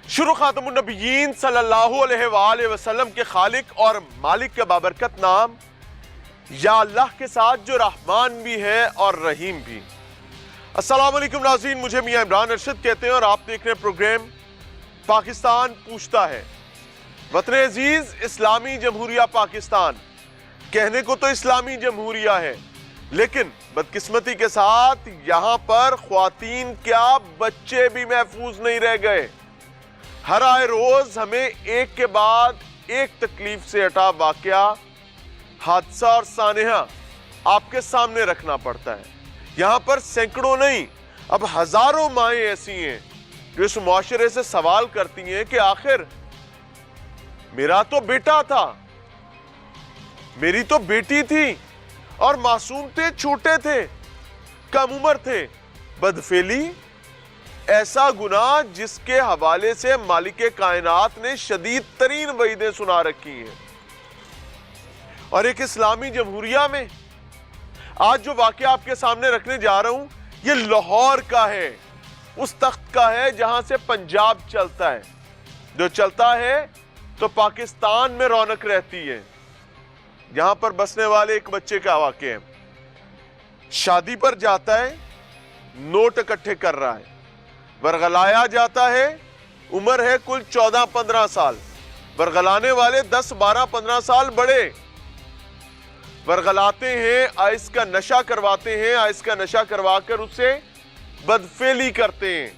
شروع خاتم النبیین صلی اللہ علیہ وآلہ وسلم کے خالق اور مالک کے بابرکت نام یا اللہ کے ساتھ جو رحمان بھی ہے اور رحیم بھی۔ السلام علیکم ناظرین، مجھے میاں عمران ارشد کہتے ہیں اور آپ دیکھ رہے ہیں پروگرام پاکستان پوچھتا ہے۔ وطن عزیز، اسلامی جمہوریہ پاکستان کہنے کو تو اسلامی جمہوریہ ہے، لیکن بدقسمتی کے ساتھ یہاں پر خواتین کیا بچے بھی محفوظ نہیں رہ گئے۔ ہر آئے روز ہمیں ایک کے بعد ایک تکلیف سے ہٹا واقعہ، حادثہ اور سانحہ آپ کے سامنے رکھنا پڑتا ہے۔ یہاں پر سینکڑوں نہیں، اب ہزاروں مائیں ایسی ہیں جو اس معاشرے سے سوال کرتی ہیں کہ آخر میرا تو بیٹا تھا، میری تو بیٹی تھی اور معصوم تھے، چھوٹے تھے، کم عمر تھے، بدفعلی ایسا گناہ جس کے حوالے سے مالک کائنات نے شدید ترین وعیدیں سنا رکھی ہیں۔ اور ایک اسلامی جمہوریہ میں آج جو واقعہ آپ کے سامنے رکھنے جا رہا ہوں، یہ لاہور کا ہے، اس تخت کا ہے جہاں سے پنجاب چلتا ہے۔ جو چلتا ہے تو پاکستان میں رونق رہتی ہے۔ یہاں پر بسنے والے ایک بچے کا واقعہ ہے، شادی پر جاتا ہے، نوٹ اکٹھے کر رہا ہے، ورغلایا جاتا ہے، عمر ہے کل 14-15 سال، ورغلانے والے 10-12-15 سال بڑے، ورغلاتے ہیں، آئس کا نشہ کرواتے ہیں، آئس کا نشہ کروا کر اس سے بدفعلی کرتے ہیں۔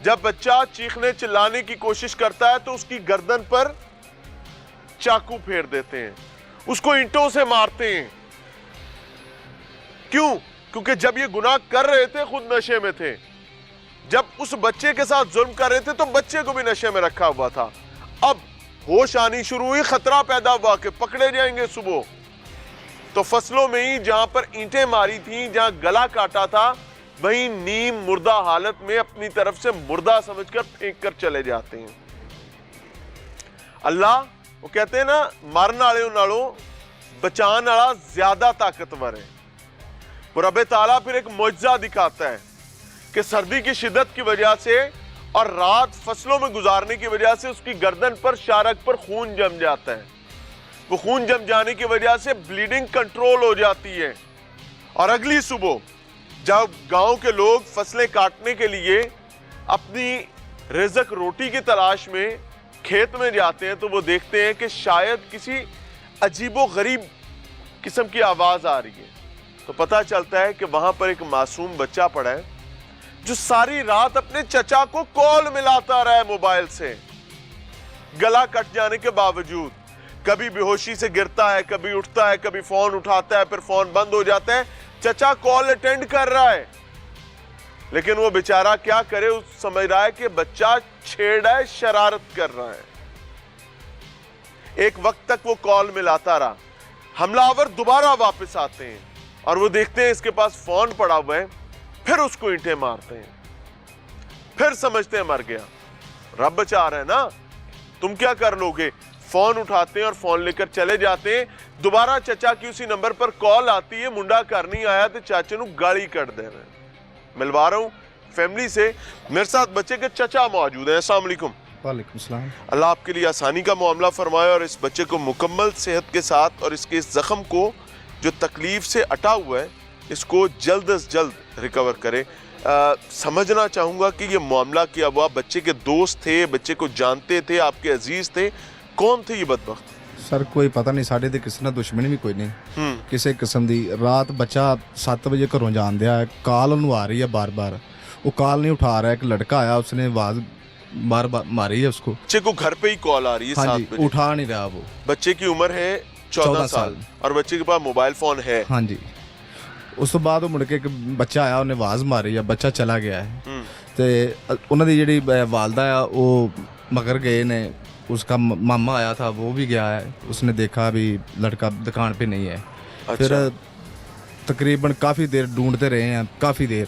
جب بچہ چیخنے چلانے کی کوشش کرتا ہے تو اس کی گردن پر چاقو پھیر دیتے ہیں، اس کو اینٹوں سے مارتے ہیں۔ کیوں؟ کیونکہ جب یہ گناہ کر رہے تھے خود نشے میں تھے، جب اس بچے کے ساتھ ظلم کر رہے تھے تو بچے کو بھی نشے میں رکھا ہوا تھا۔ اب ہوش آنی شروع ہوئی، خطرہ پیدا ہوا کہ پکڑے جائیں گے صبح، تو فصلوں میں ہی جہاں پر اینٹیں ماری تھیں، جہاں گلا کاٹا تھا، وہیں نیم مردہ حالت میں اپنی طرف سے مردہ سمجھ کر پھینک کر چلے جاتے ہیں۔ اللہ وہ کہتے ہیں نا، مارن والے نالوں بچان والا زیادہ طاقتور ہے۔ اور رب تعالیٰ پھر ایک معجزہ دکھاتا ہے کہ سردی کی شدت کی وجہ سے اور رات فصلوں میں گزارنے کی وجہ سے اس کی گردن پر، شارک پر خون جم جاتا ہے۔ وہ خون جم جانے کی وجہ سے بلیڈنگ کنٹرول ہو جاتی ہے، اور اگلی صبح جب گاؤں کے لوگ فصلیں کاٹنے کے لیے اپنی رزق روٹی کی تلاش میں کھیت میں جاتے ہیں تو وہ دیکھتے ہیں کہ شاید کسی عجیب و غریب قسم کی آواز آ رہی ہے، تو پتہ چلتا ہے کہ وہاں پر ایک معصوم بچہ پڑا ہے جو ساری رات اپنے چچا کو کال ملاتا رہا ہے موبائل سے، گلا کٹ جانے کے باوجود۔ کبھی بے ہوشی سے گرتا ہے، کبھی اٹھتا ہے، کبھی فون اٹھاتا ہے، پھر فون بند ہو جاتا ہے، چچا کال اٹینڈ کر رہا ہے، لیکن وہ بیچارہ کیا کرے، سمجھ رہا ہے کہ بچہ چھیڑا ہے، شرارت کر رہا ہے۔ ایک وقت تک وہ کال ملاتا رہا، حملہ آور دوبارہ واپس آتے ہیں اور وہ دیکھتے ہیں اس کے پاس فون پڑا ہوا ہے، پھر اس کو اینٹیں مارتے ہیں، پھر سمجھتے ہیں مر گیا۔ رب بچا رہا ہے نا، تم کیا کر لو گے؟ فون اٹھاتے ہیں اور فون لے کر چلے جاتے ہیں۔ دوبارہ چچا کی اسی نمبر پر کال آتی ہے، منڈا کرنی آیا تو چاچے نو گالی کٹ دے رہے ہیں۔ ملوا رہا ہوں فیملی سے، میرے ساتھ بچے کے چچا موجود ہیں۔ السلام علیکم۔ وعلیکم السلام۔ اللہ آپ کے لیے آسانی کا معاملہ فرمائے اور اس بچے کو مکمل صحت کے ساتھ اور اس کے اس زخم کو جو تکلیف سے اٹا ہوا ہے اس کو جلد از جلد ریکور کرے۔ سمجھنا چاہوں گا کہ یہ معاملہ کیا ہوا، بچے کے دوست تھے، بچے کو جانتے تھے، آپ کے عزیز تھے، کون تھے یہ بدبخت؟ سر کوئی پتہ نہیں، ساڈے تے کسی نال دشمنی بھی کوئی نہیں کسی قسم دی۔ رات بچہ 7 بجے گھروں جان دیا ہے، کال انہوں آ رہی ہے بار بار، وہ کال نہیں اٹھا رہا ہے۔ ایک لڑکا آیا، اس نے آواز بار بار ماری ہے اس کو، بچے کو گھر پہ ہی کال آ رہی ہے، ہاں جی، اٹھا نہیں رہا وہ۔ بچے کی عمر ہے 14 سال اور بچے کے پاس موبائل فون ہے، ہاں جی۔ اس تو بعد وہ مڑ کے ایک بچہ آیا، انہیں آواز ماری ہے، بچہ چلا گیا ہے۔ تے انہوں دی جڑی والدہ ہے وہ مگر گئے نے، اس کا ماما آیا تھا وہ بھی گیا ہے، اس نے دیکھا بھی لڑکا دکان پہ نہیں ہے۔ پھر تقریباً کافی دیر ڈھونڈتے رہے ہیں، کافی دیر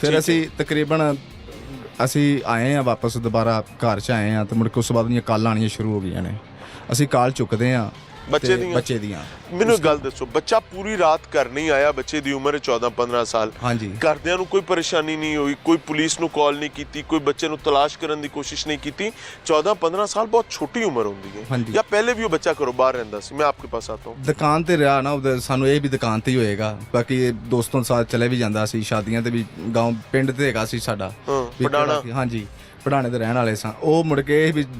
ਫਿਰ ਠੀਕ ਅਸੀਂ ਤਕਰੀਬਨ ਅਸੀਂ ਆਏ ਆ ਵਾਪਸ ਦੁਬਾਰਾ ਘਰ 'ਚ ਆਏ ਆ ਤੇ ਮੁੜ ਕੇ ਉਸ ਤੋਂ ਬਾਅਦ ਦੀਆਂ ਕਾਲਾਂ ਆਉਣੀਆਂ ਸ਼ੁਰੂ ਹੋ ਗਈਆਂ ਨੇ। ਅਸੀਂ ਕਾਲ ਚੁੱਕਦੇ ਆ ਬੱਚੇ ਦੀਆਂ? ਬੱਚੇ ਦੀਆਂ। ਮੈਨੂੰ ਗੱਲ ਦੱਸੋ, ਬੱਚਾ ਪੂਰੀ ਰਾਤ ਘਰ ਨਹੀਂ ਆਇਆ, ਬੱਚੇ ਦੀ ਉਮਰ ਹੈ 14-15 ਸਾਲ, ਹਾਂਜੀ ਘਰਦਿਆਂ ਨੂੰ ਕੋਈ ਪਰੇਸ਼ਾਨੀ ਨਹੀਂ ਹੋਈ, ਕੋਈ ਪੁਲਿਸ ਨੂੰ ਕਾਲ ਨਹੀਂ ਕੀਤੀ, ਕੋਈ ਬੱਚੇ ਨੂੰ ਤਲਾਸ਼ ਕਰਨ ਦੀ ਕੋਸ਼ਿਸ਼ ਨਹੀਂ ਕੀਤੀ? 14-15 ਸਾਲ ਬਹੁਤ ਛੋਟੀ ਉਮਰ ਹੁੰਦੀ ਹੈ, ਹਾਂਜੀ। ਜਾਂ ਪਹਿਲੇ ਵੀ ਉਹ ਬੱਚਾ ਘਰੋਂ ਬਾਹਰ ਰਹਿੰਦਾ ਸੀ? ਮੈਂ ਆਪਕੇ ਪਾਸ ਆਤਾ ਹੂੰ। ਦੁਕਾਨ ਤੇ ਰਿਹਾ ਨਾ, ਉਹਦੇ ਸਾਨੂੰ ਇਹ ਵੀ ਦੁਕਾਨ ਤੇ ਹੀ ਹੋਏਗਾ। ਬਾਕੀ ਦੋਸਤਾਂ ਸਾਥ ਚਲੇ ਵੀ ਜਾਂਦਾ ਸੀ, ਸ਼ਾਦੀਆਂ ਤੇ ਵੀ, ਗਾਉਂ ਪਿੰਡ ਤੇ ਹੈਗਾ ਸੀ ਸਾਡਾ ਵੀ ਪੜਾਣਾ। ਹਾਂਜੀ, ਪੜਾਣੇ ਤੇ ਰਹਿਣ ਵਾਲੇ ਸਾਂ। ਉਹ ਮੁੜ ਕੇ ਵੀ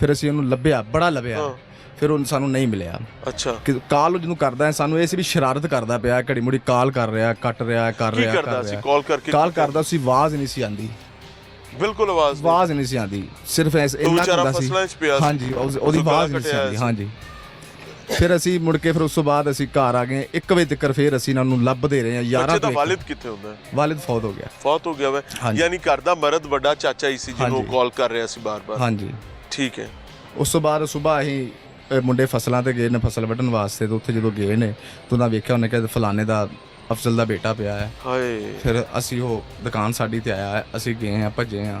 ਫਿਰ ਅਸੀਂ ਉਹਨੂੰ ਲੱਭਿਆ, ਬੜਾ ਲੱਭਿਆ, ਫਿਰ ਉਹ ਸਾਨੂੰ ਨਹੀਂ ਮਿਲਿਆ। ਅੱਛਾ, ਕਿ ਕਾਲ ਜਦੋਂ ਕਰਦਾ ਹੈ ਸਾਨੂੰ ਇਹ ਸੀ ਵੀ ਸ਼ਰਾਰਤ ਕਰਦਾ ਪਿਆ, ਘੜੀ ਮੁੜੀ ਕਾਲ ਕਰ ਰਿਹਾ, ਕੱਟ ਰਿਹਾ, ਕਰ ਕੀ ਰਿਹਾ, ਕਰਦਾ ਸੀ? ਕਾਲ ਕਰਕੇ ਕਾਲ ਕਰਦਾ ਸੀ, ਆਵਾਜ਼ ਨਹੀਂ ਸੀ ਆਂਦੀ, ਬਿਲਕੁਲ ਆਵਾਜ਼ ਨਹੀਂ ਸੀ ਆਂਦੀ, ਸਿਰਫ ਇੰਨਾ ਵਿਚਾਰਾ ਹੁੰਦਾ ਸੀ। ਫਸਲਾਂ 'ਚ ਪਿਆ ਸੀ। ਹਾਂਜੀ, ਉਹਦੀ ਆਵਾਜ਼ ਨਹੀਂ ਸੀ ਆਂਦੀ। ਹਾਂਜੀ, ਫਿਰ ਅਸੀਂ ਮੁੜ ਕੇ ਫਿਰ ਉਸ ਤੋਂ ਬਾਅਦ ਅਸੀਂ ਘਰ ਆ ਗਏ 1 ਵਜੇ ਤੱਕ। ਫਿਰ ਅਸੀਂ ਇਹਨਾਂ ਨੂੰ ਲੱਭਦੇ ਰਹੇ ਹਾਂ 11 ਬੱਚੇ ਦਾ ਤੋਂ। ਵਾਲਿਦ ਕਿੱਥੇ ਹੁੰਦਾ ਹੈ? ਵਾਲਿਦ ਫੌਤ ਹੋ ਗਿਆ। ਫੌਤ ਹੋ ਗਿਆ ਵਾ, ਹਾਂਜੀ। ਯਾਨੀ ਘਰ ਦਾ ਮਰਦ ਵੱਡਾ ਚਾਚਾ ਹੀ ਸੀ ਜਿਹਨੂੰ ਹਾਂਜੀ। ਕਾਲ ਕਰ ਰਿਹਾ ਸੀ ਬਾਰ-ਬਾਰ? ਹਾਂਜੀ, ਠੀਕ ਹੈ। ਉਸ ਤੋਂ ਬਾਅਦ ਸਵੇਰ ਅਸੀਂ ਮੁੰਡੇ ਫਸਲਾਂ ਤੇ ਗਏ ਨੇ, ਫਸਲ ਵੱਢਣ ਵਾਸਤੇ। ਤੇ ਉੱਥੇ ਜਦੋਂ ਗਏ ਨੇ ਤਾਂ ਉਹਨਾਂ ਵੇਖਿਆ, ਉਹਨੇ ਕਿਹਾ ਫਲਾਣੇ ਦਾ ਅਫਜ਼ਲ ਦਾ ਬੇਟਾ ਪਿਆ ਹੈ। ਹਾਏ, ਫਿਰ ਅਸੀਂ ਉਹ ਦੁਕਾਨ ਸਾਡੀ ਤੇ ਆਇਆ ਹੈ, ਅਸੀਂ ਗਏ ਆ, ਭੱਜੇ ਆ।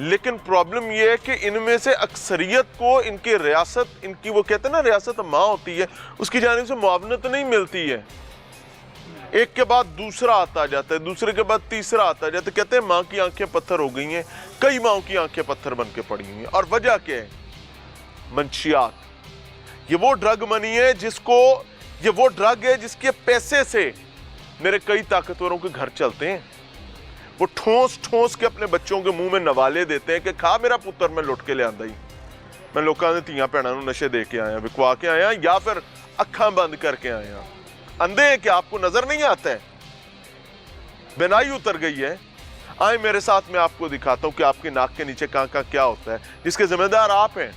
لیکن پرابلم یہ ہے کہ ان میں سے اکثریت کو ان کی ریاست، ان کی وہ کہتے ہیں نا ریاست ماں ہوتی ہے، اس کی جانب سے معاونت نہیں ملتی ہے. ایک کے بعد دوسرا آتا جاتا ہے، دوسرے کے بعد تیسرا آتا جاتا ہے. کہتے ہیں ماں کی آنکھیں پتھر ہو گئی ہیں، کئی ماں کی آنکھیں پتھر بن کے پڑی ہوئی ہیں. اور وجہ کیا ہے؟ منشیات. یہ وہ ڈرگ منی ہے یہ وہ ڈرگ ہے جس کے پیسے سے میرے کئی طاقتوروں کے گھر چلتے ہیں. وہ ٹھونس کے اپنے بچوں کے منہ میں نوالے دیتے ہیں کہ کھا میرا پتر میں لٹ کے لے آندا ہی، میں لوکاں دے تیاں بھیناں نوں نشے دے کے آیا، وکوا کے آیا، یا پھر اکھاں بند کر کے آیا. اندھے ہیں کہ آپ کو نظر نہیں آتا ہے؟ بینائی اتر گئی ہے. آئیں میرے ساتھ، میں آپ کو دکھاتا ہوں کہ آپ کی ناک کے نیچے کہاں کیا ہوتا ہے، جس کے ذمہ دار آپ ہیں.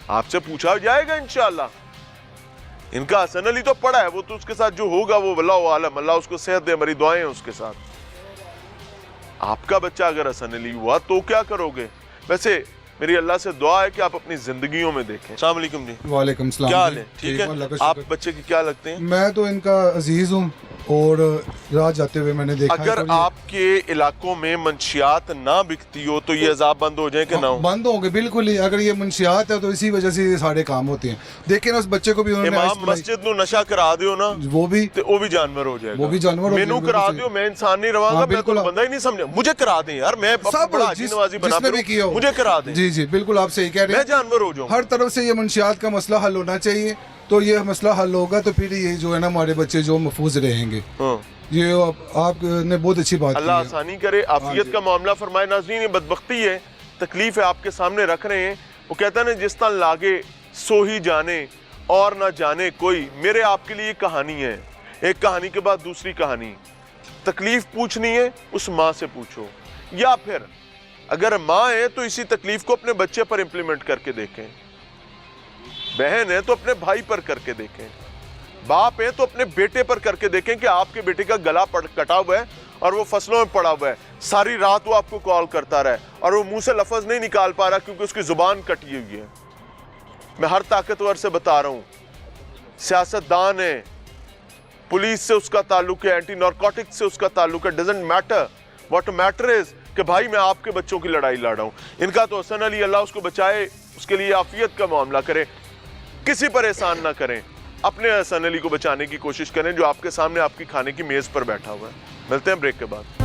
آپ سے پوچھا جائے گا انشاءاللہ. ان کا حسن علی تو پڑا ہے، وہ تو اس کے ساتھ جو ہوگا وہ واللہ عالم، اللہ اس کو صحت دے، ہماری دعائیں ہیں اس کے ساتھ. آپ کا بچہ اگر حسن علی ہوا تو کیا کرو گے؟ ویسے میری اللہ سے دعا ہے کہ آپ اپنی زندگیوں میں دیکھیں. السلام علیکم جی. وعلیکم السلام. کیا حال ہے؟ ٹھیک ہے. آپ بچے کی کیا لگتے ہیں؟ میں تو ان کا عزیز ہوں، اور رات جاتے ہوئے میں نے دیکھا اگر آپ کے علاقوں میں منشیات نہ بکتی ہو تو یہ عذاب بند ہو جائیں کہ نہ ہو؟ بند ہوں گے بالکل ہی. اگر یہ منشیات ہے تو اسی وجہ سے یہ سارے کام ہوتے ہیں. دیکھیں نا اس بچے کو بھی انہوں نے امام مسجد نو نشہ کرا دیو نا، وہ بھی جانور ہو جائے گا. وہ بھی جانور ہو مینوں کرا دیو، میں انسان نہیں رہا گا، میں تو بندہ ہی نہیں سمجھا. مجھے کرا دیں یار، میں بڑا حاجی نوازی بنا پھروں، مجھے کرا دیں. جی بالکل آپ صحیح کہہ رہے ہیں. میں جانور ہو جاؤں. ہر طرف سے یہ منشیات کا مسئلہ حل ہونا چاہیے. تو یہ مسئلہ حل ہوگا تو پھر یہ جو ہے نا ہمارے بچے جو محفوظ رہیں گے. یہ آپ نے بہت اچھی بات کی. اللہ آسانی کرے، عافیت کا معاملہ فرمائے. ناظرین، یہ بدبختی ہے، تکلیف ہے، آپ کے سامنے رکھ رہے ہیں. وہ کہتا ہے نا جس طرح لاگے سو ہی جانے اور نہ جانے کوئی. میرے آپ کے لیے کہانی ہے، ایک کہانی کے بعد دوسری کہانی. تکلیف پوچھنی ہے اس ماں سے پوچھو، یا پھر اگر ماں ہے تو اسی تکلیف کو اپنے بچے پر امپلیمنٹ کر کے دیکھیں. بہن ہے تو اپنے بھائی پر کر کے دیکھیں. باپ ہے تو اپنے بیٹے پر کر کے دیکھیں کہ آپ کے بیٹے کا گلا کٹا ہوا ہے اور وہ فصلوں میں پڑا ہوا ہے. ساری رات وہ آپ کو کال کرتا رہا ہے اور وہ منہ سے لفظ نہیں نکال پا رہا کیونکہ اس کی زبان کٹی ہوئی ہے. میں ہر طاقتور سے بتا رہا ہوں، سیاستدان ہے، پولیس سے اس کا تعلق ہے، اینٹی نارکوٹک سے اس کا تعلق ہے. Doesn't matter. What matter is کہ بھائی میں آپ کے بچوں کی لڑائی لڑ رہا ہوں. ان کا تو حسن علی، اللہ اس کو بچائے، اس کے لیے عافیت کا معاملہ کرے. کسی پر احسان نہ کریں، اپنے حسن علی کو بچانے کی کوشش کریں جو آپ کے سامنے آپ کی کھانے کی میز پر بیٹھا ہوا ہے. ملتے ہیں بریک کے بعد.